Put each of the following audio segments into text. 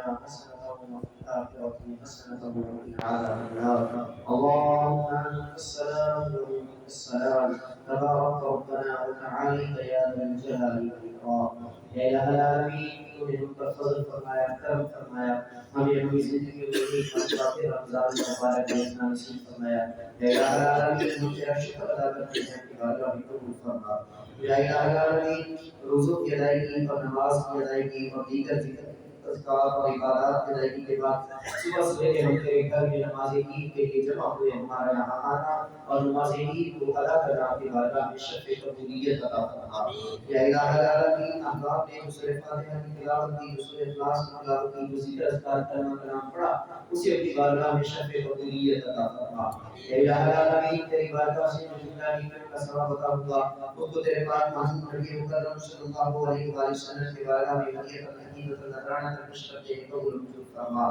الدنيا حسنة وفي الآخرة حسنة وقنا عذاب النار. اللهم أنت السلام ومنك السلام، تبارك ربنا وتعالى يا ذا الجلال والإكرام. يا إله العالمين تو نے ہم پر فضل فرمایا، کرم فرمایا، ہمیں اپنی زندگی میں ایک مرتبہ رمضان مبارک میں اتنا نصیب فرمایا. یا الہ العالمین ہم تیرا شکر ادا کرتے ہیں کہ بارگاہ میں قبول فرما. یا الہ العالمین روزوں کی ادائیگی اور نماز کی ادائیگی اور دیگر ذکر اذکار اور عبادات کی ادائیگی کے بعد صبح سویرے ہم تیرے گھر میں نماز عید کے لیے جمع ہوئے. ہمارا یہاں آنا اور نماز عید کو ادا کرنا آپ کی بارگاہ میں شرف قبولیت عطا فرما. یا الہ العالمین احباب نے سورہ فاتحہ کی تلاوت کی، سورہ اخلاص کی تلاوت کی، جو ذکر اذکار کلمہ کلام پڑھا اسے اپنی بارگاہ میں شرف قبولیت عطا فرما. یا الہ العالمین تیری بارگاہ سے جو جملہ نیکیوں کا ثواب عطا ہوا اس کو تیرے پاک محمود نبی مکرم صلی اللہ علیہ وآلہ وسلم کی بارگاہ میں ہدیۃ الحقیقت نذرانہ پیش کرتے ہیں، قبول منظور فرما.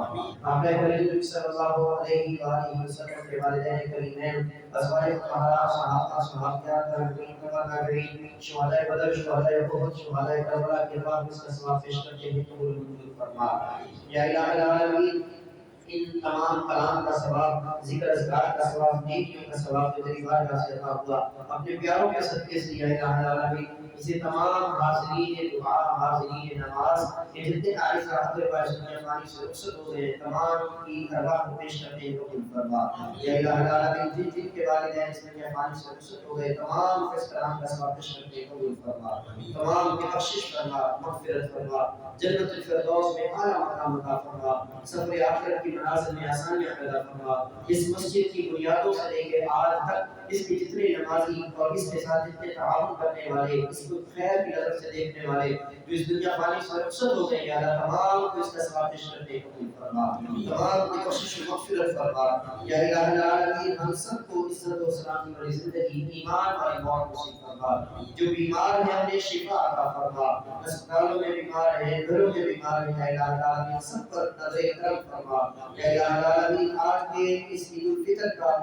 آپ نے نبی صلی اللہ علیہ وآلہ وسلم کے والدین کریمین، ازواج مطہرات، صحابہ صحابیات، تابعین تابعین، شہداء بدر، شہداء احد، شہداء کربلا کے بعد اس کا ثواب پیش کرتے ہیں، قبول منظور فرما. یا الہ العالمین ان تمام کلام کا ثواب، ذکر اذکار کا ثواب، نیکیوں کا ثواب جو تیری بارگاہ سے عطا ہوا اپنے پیاروں کے صدقے سے یا الہ العالمین اسے تمام حاضرین دعا، حاضرین نماز کے جتنے عائز حضرت پاک سے رخصت ہو گئے تمام کی ارواح کو پیش کرتے ہیں، قبول فرما. یا الہ العالمین جن کے والدین اس میں پانی سے رخصت ہو گئے تمام کے اس کلام کا ثواب پیش کرتے ہیں، قبول فرما. تمام کی بخشش فرما، مغفرت فرما، جنت الفردوس میں اعلیٰ مقام عطا فرما، سفر آخرت کی منازل میں آسانیاں پیدا فرما. اس مسجد کی بنیادوں سے لے کے آج تک اس کے جتنے نمازی اور اس کے ساتھ جتنے تعاون کرنے والے، اس کو خیر کی نظر سے دیکھنے والے جو اس دنیا فانی سے رخصت ہو گئے، یا اللہ تمام کو اس کا ثواب پیش کرتے قبول فرما، تمام کی بخشش و مغفرت فرما. یا الہ العالمین ہم سب کو عزت و سلامتی والی زندگی، ایمان والی موت نصیب فرما. جو بیمار ہیں انہیں شفا عطا فرما، اسپتالوں میں بیمار ہیں، گھروں میں بیمار ہیں، یا الہ العالمین سب پر نظر کرم فرما. یا الہ العالمین آج کے اس عید الفطر کا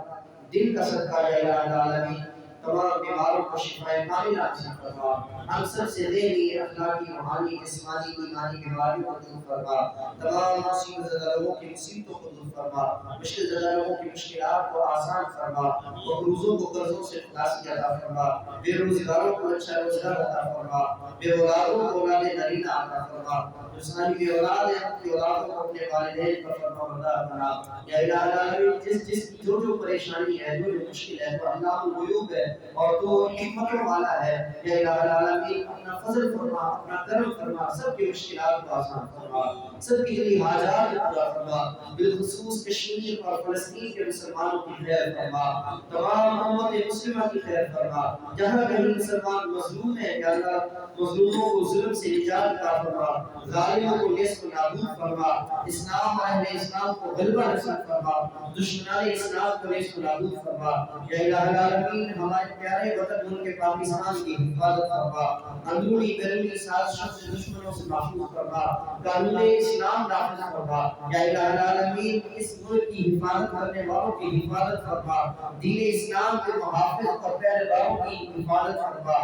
دن کا صدقہ یا الہ العالمین تمام بیماروں کو شفا کاملہ نصیب فرما. ہم سب سے ذہنی، اخلاقی، روحانی، جسمانی، ایمانی بیماریوں کو دور فرما. تمام مصیبت زدہ لوگوں کی مصیبتوں کو دور فرما، مشکل زدہ لوگوں کی مشکلات کو آسان فرما، مقروضوں کو قرضوں سے خلاصی عطا فرما، بے روزگاروں کو اچھا روزگار عطا فرما، بے اولادوں کو اولاد نرینہ عطا فرما. جو ساری بے اولاد ہیں اپنی اولادوں کو اپنے والدین پر فرما بردار بنا. یا الہ العالمین جس جو پریشانی ہے، جو مشکل ہے، وہ اللہ الغیوب ہے اور تو حکمتوں والا ہے. یا الہ العالمین اپنا فضل فرما، اپنا کرم فرما، سب کی مشکلات کو آسان فرما، سب کی دلی حاجات پورا فرما. بالخصوص کشمیر اور فلسطین کے مسلمانوں کی خیر فرما، تمام امت مسلمہ کی خیر فرما. جہاں کہیں مسلمان مظلوم ہے یا اللہ مظلوموں کو ظلم سے نجات عطا فرما، ظالموں کو نیست و نابود فرما، اسلام اہل اسلام کو غلبہ نصیب فرما، دشمنان اسلام کو نیست و نابود فرما. یا الہ العالمین ہمارے پیارے وطن ملک پاکستان کی حفاظت فرما، اندرونی بیرونی سازشوں سے دشمنوں سے محفوظ فرما، قانون اسلام نافذ فرما. یا الہ العالمین اس ملک کی حفاظت کرنے والوں کی حفاظت فرما، دین اسلام کے محافظ اور پیارے داروں کی حفاظت فرما.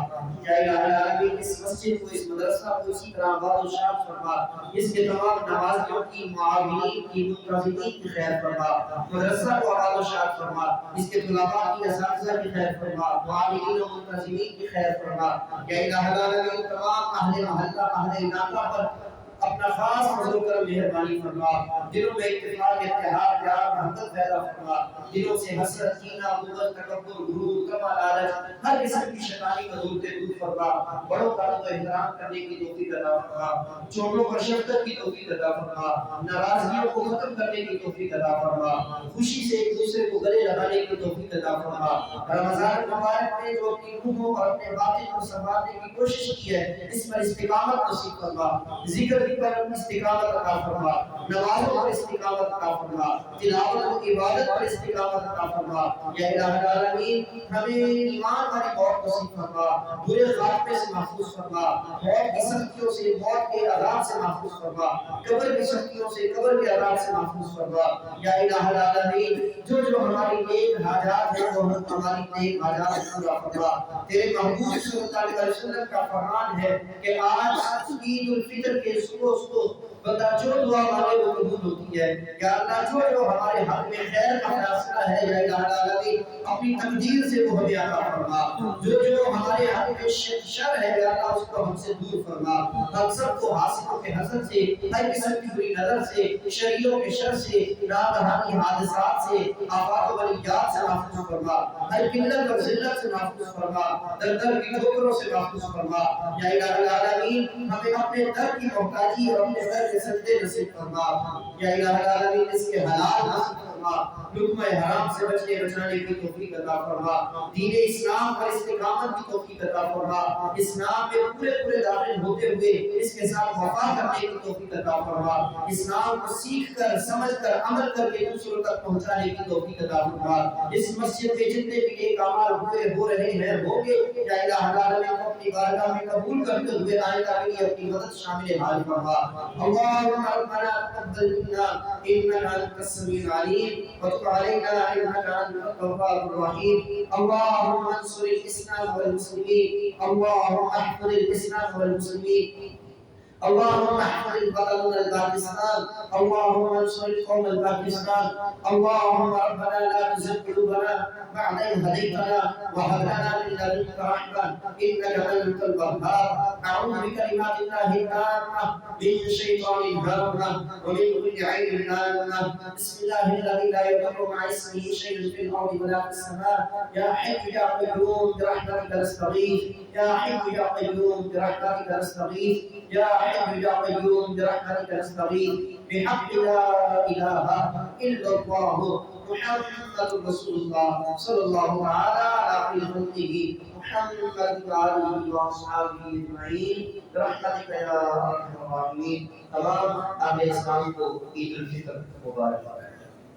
یا الہ العالمین اس مسجد کو، اس مدرسہ کو اسی طرح آباد و شاد فرما، اس کے تمام نمازیوں کی، معاونین کی، منتظمین کی خیر فرما. مدرسہ کو آباد و شاد فرما، اس کے طلباء کی، اساتذہ کی خیر فرما، معاونین و منتظمین کی خیر فرما. یا الہ العالمین تمام اہل محلہ، اہل علاقہ پر اپنا خاص فضل و کرم مہربانی فرما. دلوں میں اتفاق، اتحاد، پیار، محبت پیدا فرما. دلوں سے حسد، کینہ، بغض، تکبر، غرور، کما، لالچ، ہر قسم کی شیطانی کو دور فرما. بڑوں کا احترام کرنے کی توفیق عطا فرما، چھوٹوں پر شفقت کی توفیق عطا فرما، ناراضگیوں کو ختم کرنے کی توفیق عطا فرما، خوشی سے ایک دوسرے کو گلے لگانے کی توفیق عطا فرما. رمضان مبارک میں جو اپنی روحوں اور اپنے باطن کو سنبھالنے کی کوشش کی ہے، اس پر استقامت نصیب فرما. ذکر پر استقامت عطا فرما، نمازوں پر استقامت عطا فرما، تلاوت و عبادت پر استقامت عطا فرما. یا الہ العالمین ہمیں ایمان والی موت نصیب فرما، برے خاتمے سے محفوظ فرما، موت کی سختیوں سے، موت کے عذاب سے محفوظ فرما، قبر کی سختیوں سے، قبر کے عذاب سے محفوظ فرما. یا الہ العالمین جو ہماری نیک حاجات ہیں وہ ہماری نیک حاجات پورا فرما. تیرے محبوب صلی اللہ علیہ وسلم کا فرمان ہے کہ آج عید الفطر کے صبح بندہ جو دعا مانگے وہ قبول ہوتی ہے۔ یا اللہ جو ہمارے حق میں خیر کا فیصلہ ہے یا الہ العالمین اپنی تقدیر سے وہ ہمیں عطا فرما، جو ہمارے حق میں شر ہے یا اللہ اس کو ہم سے دور فرما، ہم سب کو حاسدوں کے حسد سے، ہر قسم کی بری نظر سے، شریعوں کے شر سے، ناگہانی حادثات سے، آفات و بلیات سے محفوظ فرما، ہر قلت اور ذلت سے محفوظ فرما، در در کی ٹھوکروں سے محفوظ فرما۔ یا الہ العالمین ہمیں اپنے در کی محتاجی اور اپنے در کے سجدے نصیب فرما۔ یا الہ العالمین اس کے حلال نصیب فرما، لقمہ حرام سے بچانے کی توفیق عطا فرما، دین اسلام پر استقامت کی توفیق عطا فرما، اسلام میں پورے داخل ہوتے ہوئے اس کے ساتھ وفا کرنے کی توفیق عطا فرما، اسلام کو سیکھ کر سمجھ کر عمل کر کے دوسروں تک پہنچانے کی توفیق عطا فرما۔ اس مسجد میں جتنے بھی نیک اعمال ہو رہے ہیں ہوں گے، یا الہ العالمین اپنی بارگاہ میں قبول کرتے ہوئے آئندہ کے لیے اپنی مدد شامل حال فرما۔ اللهم ربنا تقبل منا انك انت السميع العليم وتب علينا انك انت التواب الرحيم۔ اللهم انصر الاسلام والمسلمين، اللهم احفظ الاسلام والمسلمين، اللهم احفظ الوطن الباكستان، اللهم انصر القوم الباكستان، اللهم ربنا لا تزغ قلوبنا بعد إذ هديتنا وهب لنا من لدنك رحمة إنك أنت الوهاب، أعوذ بكلمات الله التامة من شيطان الهامة ومن كل عين لامة، بسم الله الذي لا يضر مع اسمه شيء في الأرض ولا في السماء، يا حي يا قيوم برحمتك نستغيث، يا حي يا قيوم برحمتك نستغيث، يا حي يا قيوم برحمتك نستغيث، بحق لا إله إلا الله محمد رسول الله صلى الله تعالى على خير خلقه محمد وآله وأصحابه أجمعين برحمتك يا أرحم الراحمين۔ تمام اہل اسلام کو عید الفطر مبارک۔